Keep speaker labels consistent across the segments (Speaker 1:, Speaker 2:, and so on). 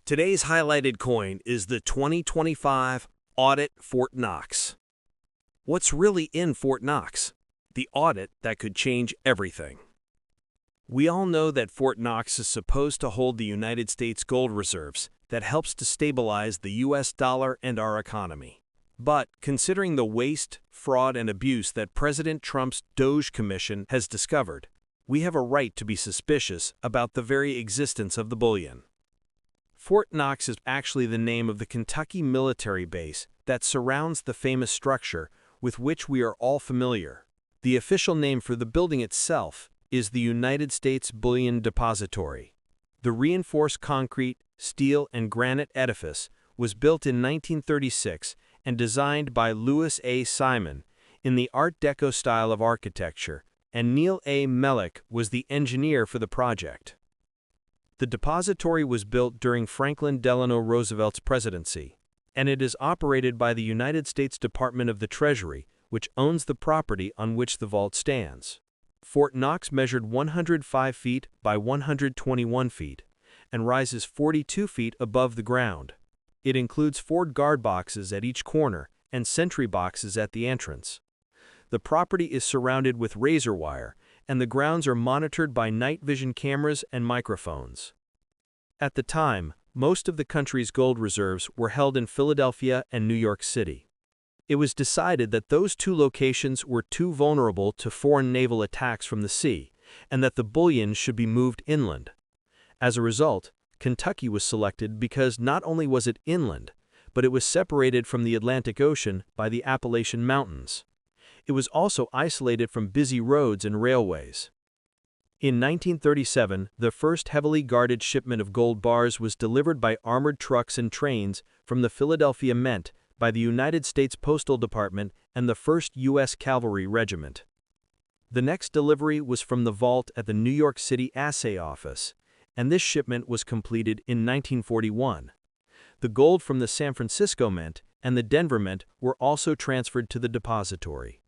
Speaker 1: Today's highlighted coin is the 2025 Audit Fort Knox. What's really in Fort Knox? The audit that could change everything. We all know that Fort Knox is supposed to hold the United States gold reserves that helps to stabilize the US dollar and our economy. But considering the waste, fraud, and abuse that President Trump's DOGE Commission has discovered, we have a right to be suspicious about the very existence of the bullion. Fort Knox is actually the name of the Kentucky military base that surrounds the famous structure with which we are all familiar. The official name for the building itself is the United States Bullion Depository. The reinforced concrete, steel, and granite edifice was built in 1936 and designed by Louis A. Simon in the Art Deco style of architecture, and Neil A. Mellick was the engineer for the project. The depository was built during Franklin Delano Roosevelt's presidency, and it is operated by the United States Department of the Treasury, which owns the property on which the vault stands. Fort Knox measured 105 feet by 121 feet and rises 42 feet above the ground. It includes 4 guard boxes at each corner and sentry boxes at the entrance. The property is surrounded with razor wire, and the grounds are monitored by night vision cameras and microphones. At the time, most of the country's gold reserves were held in Philadelphia and New York City. It was decided that those 2 locations were too vulnerable to foreign naval attacks from the sea, and that the bullion should be moved inland. As a result, Kentucky was selected because not only was it inland, but it was separated from the Atlantic Ocean by the Appalachian Mountains. It was also isolated from busy roads and railways. In 1937, the first heavily guarded shipment of gold bars was delivered by armored trucks and trains from the Philadelphia Mint by the United States Postal Department and the 1st U.S. Cavalry Regiment. The next delivery was from the vault at the New York City Assay Office, and this shipment was completed in 1941. The gold from the San Francisco Mint and the Denver Mint were also transferred to the depository.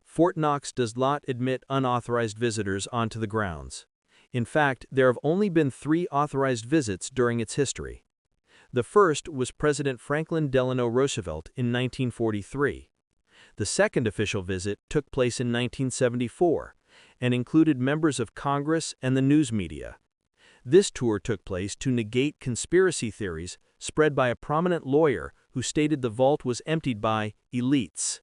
Speaker 1: Fort Knox does not admit unauthorized visitors onto the grounds. In fact, there have only been 3 authorized visits during its history. The first was President Franklin Delano Roosevelt in 1943. The second official visit took place in 1974 and included members of Congress and the news media. This tour took place to negate conspiracy theories spread by a prominent lawyer who stated the vault was emptied by elites.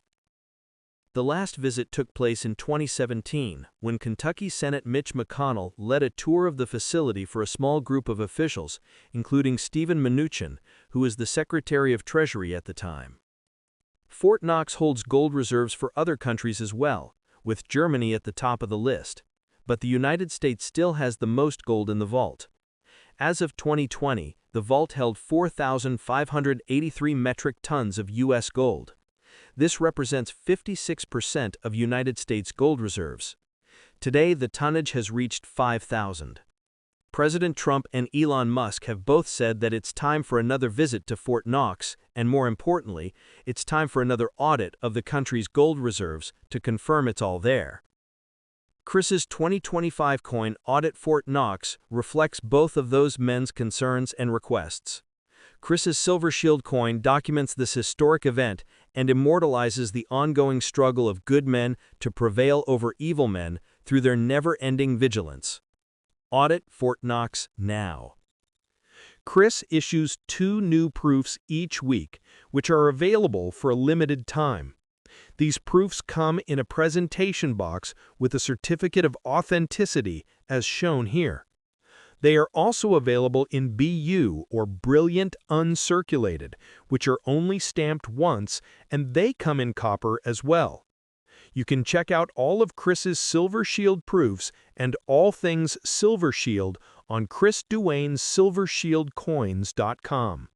Speaker 1: The last visit took place in 2017, when Kentucky Senate Mitch McConnell led a tour of the facility for a small group of officials, including Stephen Mnuchin, who was the Secretary of Treasury at the time. Fort Knox holds gold reserves for other countries as well, with Germany at the top of the list, but the United States still has the most gold in the vault. As of 2020, the vault held 4,583 metric tons of U.S. gold. This represents 56% of United States gold reserves. Today, the tonnage has reached 5,000. President Trump and Elon Musk have both said that it's time for another visit to Fort Knox, and more importantly, it's time for another audit of the country's gold reserves to confirm it's all there. Chris's 2025 coin Audit Fort Knox reflects both of those men's concerns and requests. Chris's Silver Shield coin documents this historic event and immortalizes the ongoing struggle of good men to prevail over evil men through their never-ending vigilance. Audit Fort Knox now. Chris issues 2 new proofs each week, which are available for a limited time. These proofs come in a presentation box with a certificate of authenticity as shown here. They are also available in BU, or Brilliant Uncirculated, which are only stamped once, and they come in copper as well. You can check out all of Chris's Silver Shield proofs and all things Silver Shield on Chris Duane's SilverShieldCoins.com.